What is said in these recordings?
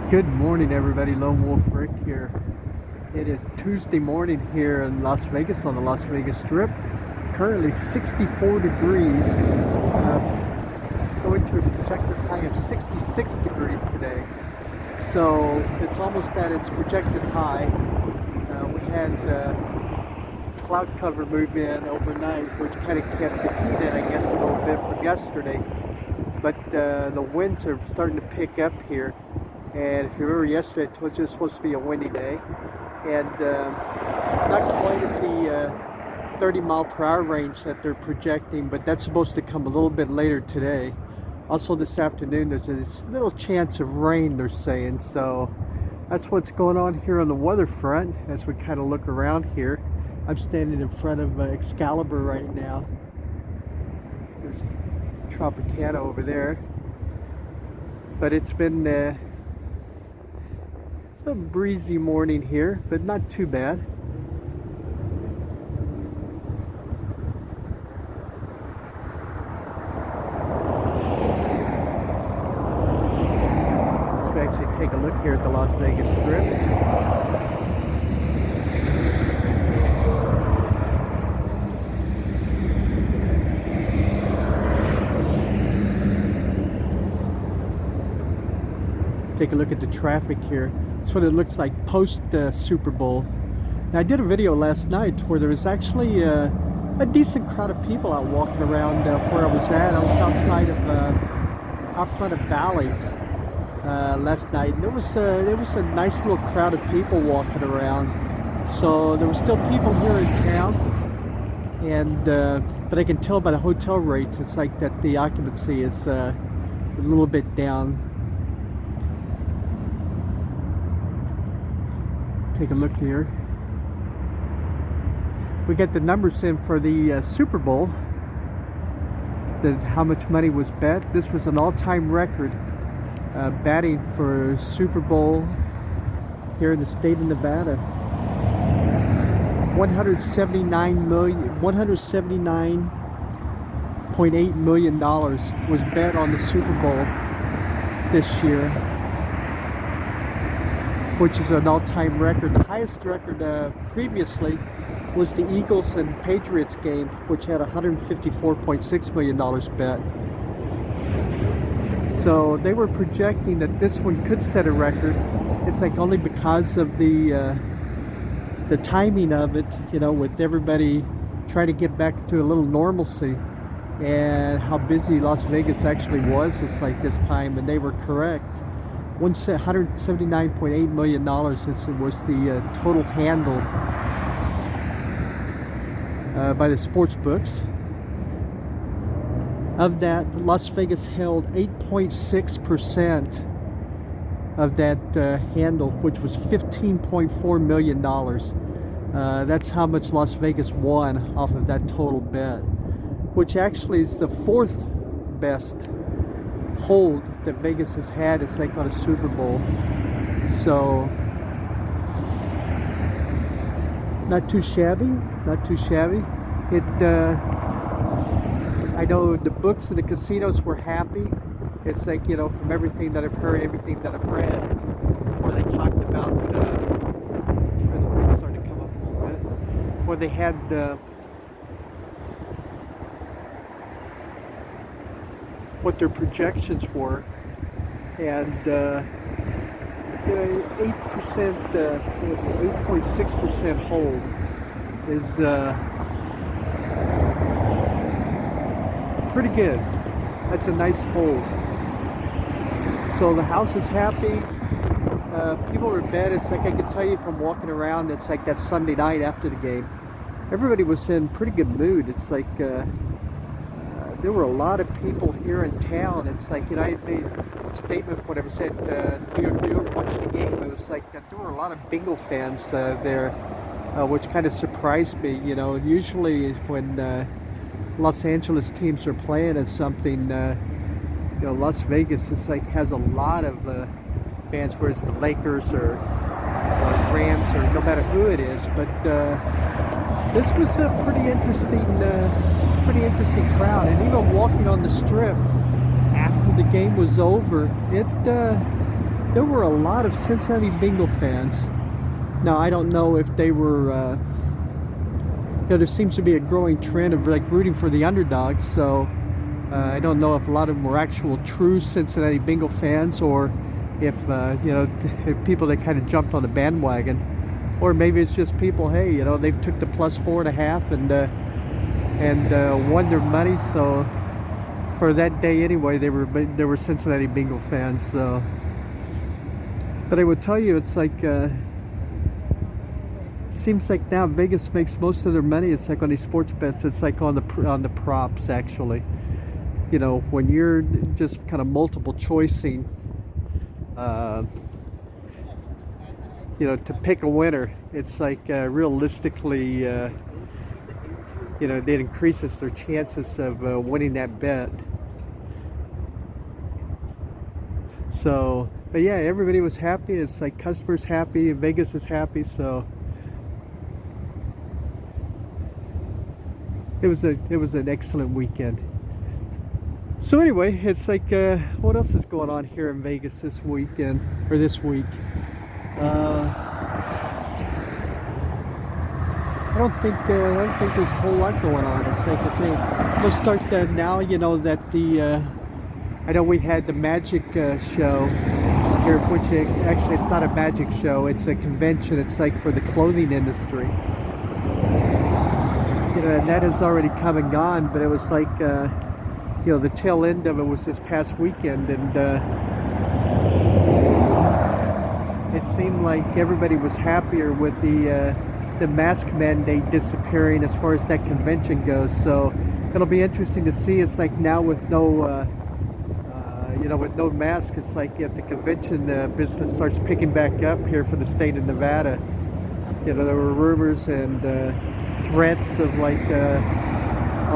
Good morning, everybody. Lone Wolf Rick here. It is Tuesday morning here in Las Vegas on the Las Vegas Strip. Currently 64 degrees, going to a projected high of 66 degrees today. So it's almost at its projected high. We had cloud cover move in overnight, which kind of kept the heat in, I guess, a little bit from yesterday. But the winds are starting to pick up here. And if you remember yesterday, I told you it was supposed to be a windy day. And not quite at the 30 mile per hour range that they're projecting, but that's supposed to come a little bit later today. Also this afternoon, there's a little chance of rain, they're saying. So that's what's going on here on the weather front as we kind of look around here. I'm standing in front of Excalibur right now. There's Tropicana over there. But it's been a breezy morning here, but not too bad. Let's actually take a look here at the Las Vegas Strip. Take a look at the traffic here. That's what it looks like post Super Bowl. Now, I did a video last night where there was actually a decent crowd of people out walking around where I was at. I was outside of out front of Bally's last night, and there was a nice little crowd of people walking around. So there were still people here in town, and but I can tell by the hotel rates, it's like that the occupancy is a little bit down. Take a look here. We got the numbers in for the Super Bowl. How much money was bet. This was an all-time record batting for Super Bowl here in the state of Nevada. $179.8 million was bet on the Super Bowl this year, which is an all-time record. The highest record previously was the Eagles and Patriots game, which had $154.6 million bet. So they were projecting that this one could set a record. It's like only because of the timing of it, you know, with everybody trying to get back to a little normalcy, and how busy Las Vegas actually was. It's like this time, and they were correct. $179.8 million was the total handle by the sports books. Of that, Las Vegas held 8.6% of that handle, which was $15.4 million. That's how much Las Vegas won off of that total bet, which actually is the fourth best hold that Vegas has had. It's like on a Super Bowl. So not too shabby, not too shabby. I know the books and the casinos were happy. It's like, you know, from everything that I've heard, everything that I've read, where they talked about the wind starting to come up a little bit, where they had what their projections were, and 8%, 8.6% hold is pretty good. That's a nice hold. So the house is happy. People are in bed. It's like, I can tell you from walking around, it's like that Sunday night after the game, everybody was in pretty good mood. It's like there were a lot of people here in town. It's like, you know, I made a statement when I was at New York watching the game. It was like that there were a lot of bingo fans there, which kind of surprised me. You know, usually when Los Angeles teams are playing at something, you know, Las Vegas is like has a lot of fans, whereas the Lakers or Rams or no matter who it is. But this was a pretty interesting crowd, and even walking on the strip after the game was over, there were a lot of Cincinnati Bengal fans. Now I don't know if they were, there seems to be a growing trend of like rooting for the underdogs. So I don't know if a lot of them were actual true Cincinnati Bengal fans, or if if people that kind of jumped on the bandwagon, or maybe it's just people. Hey, they took the plus 4.5 and won their money. So for that day anyway, they were Cincinnati Bengal fans. So, but I would tell you, it's like. Seems like now Vegas makes most of their money. It's like on these sports bets. It's like on the props actually. When you're just kind of multiple choicing, to pick a winner, it's like realistically, it increases their chances of winning that bet. So, but yeah, everybody was happy. It's like customers happy, Vegas is happy. So. It was an excellent weekend. So anyway, it's like what else is going on here in Vegas this weekend or this week? I don't think there's a whole lot going on. It's like I think we'll start now. That I know we had the magic show here, which actually it's not a magic show. It's a convention. It's like for the clothing industry. And that has already come and gone, but it was like, the tail end of it was this past weekend, and it seemed like everybody was happier with the mask mandate disappearing as far as that convention goes. So it'll be interesting to see. It's like now with no, with no mask, it's like if the convention business starts picking back up here for the state of Nevada. There were rumors and threats of like a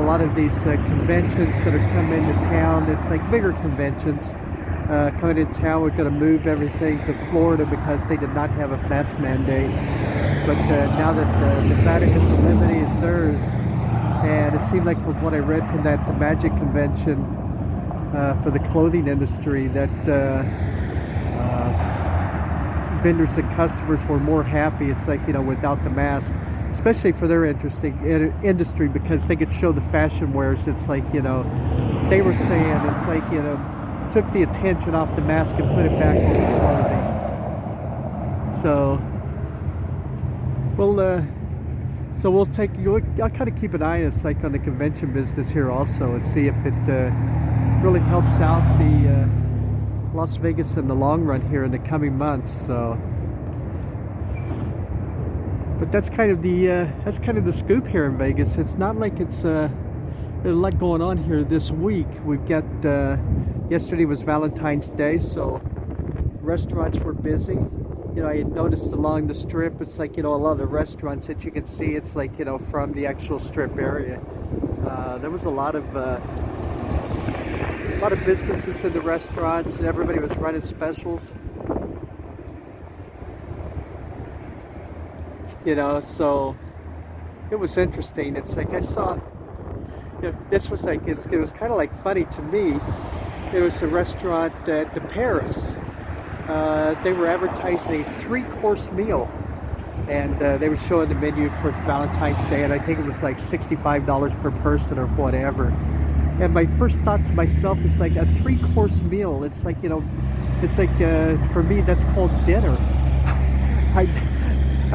lot of these conventions that are coming into town. It's like bigger conventions coming into town. We're going to move everything to Florida because they did not have a mask mandate. But now that Nevada has eliminated theirs, and it seemed like from what I read from the Magic convention for the clothing industry, that vendors and customers were more happy. It's like, without the mask, especially for their industry, because they could show the fashion wares. It's like, they were saying it's like, took the attention off the mask and put it back on the clothing. So we'll I'll kind of keep an eye, it's like on the convention business here also, and see if it really helps out the Las Vegas in the long run here in the coming months. So, but that's kind of the scoop here in Vegas. It's not like there's a lot going on here this week. We've got yesterday was Valentine's Day, so restaurants were busy. I had noticed along the strip, it's like, a lot of the restaurants that you can see, it's like, from the actual strip area. There was a lot of businesses in the restaurants, and everybody was running specials. So it was interesting. It's like I saw, this was like, it was kind of like funny to me. There was a restaurant at the Paris. They were advertising a 3-course meal, and they were showing the menu for Valentine's Day, and I think it was like $65 per person or whatever. And my first thought to myself is like, a 3-course meal. It's like, it's like for me that's called dinner. I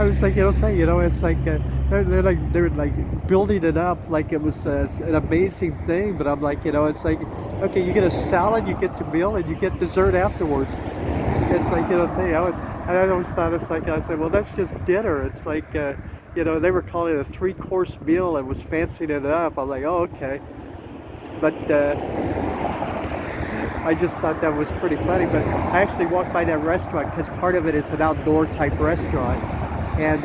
was like, it's like they're like building it up like it was an amazing thing. But I'm like, it's like, okay, you get a salad, you get the meal, and you get dessert afterwards. It's like, thing. I always thought, it's like, I said, well, that's just dinner. It's like, they were calling it a 3-course meal and was fancying it up. I'm like, oh, okay. But I just thought that was pretty funny. But I actually walked by that restaurant because part of it is an outdoor type restaurant, and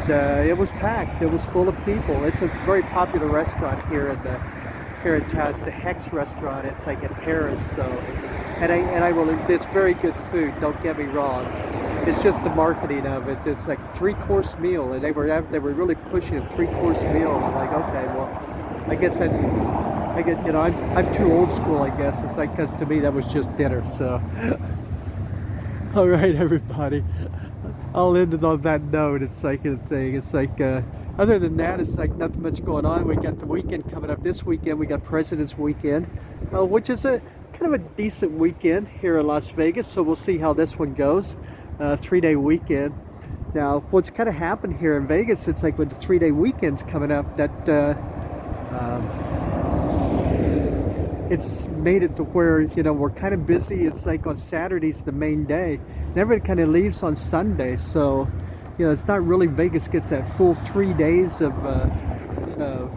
it was packed. It was full of people. It's a very popular restaurant here in town. It's the Hex restaurant. It's like in Paris. So, it's very good food. Don't get me wrong. It's just the marketing of it. It's like a 3-course meal, and they were really pushing a 3-course meal. I'm like, okay, well, I guess I'm too old school, I guess. It's like, because to me that was just dinner. So, All right, everybody. I'll end it on that note. It's like a thing. It's like, other than that, it's like nothing much going on. We got the weekend coming up this weekend. We got President's Weekend, which is a kind of a decent weekend here in Las Vegas. So we'll see how this one goes. 3-day weekend. Now, what's kind of happened here in Vegas, it's like with the 3-day weekends coming up, that it's made it to where, you know, we're kind of busy. It's like on Saturday's the main day, and everybody kind of leaves on Sunday. So, you know, it's not really Vegas gets that full 3 days of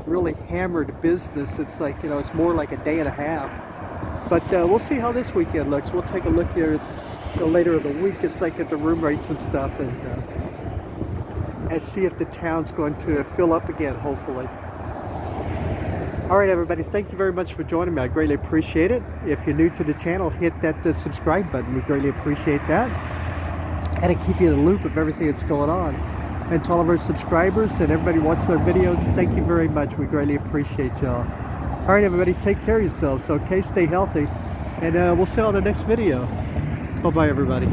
really hammered business. It's like, you know, it's more like a day and a half. But we'll see how this weekend looks. We'll take a look here later in the week. It's like at the room rates and stuff, and see if the town's going to fill up again, hopefully. All right, everybody, thank you very much for joining me. I greatly appreciate it. If you're new to the channel, hit that subscribe button. We greatly appreciate that. And to keep you in the loop of everything that's going on. And to all of our subscribers and everybody watching our videos, thank you very much. We greatly appreciate y'all. All right, everybody, take care of yourselves, okay? Stay healthy. And we'll see you on the next video. Bye-bye, everybody.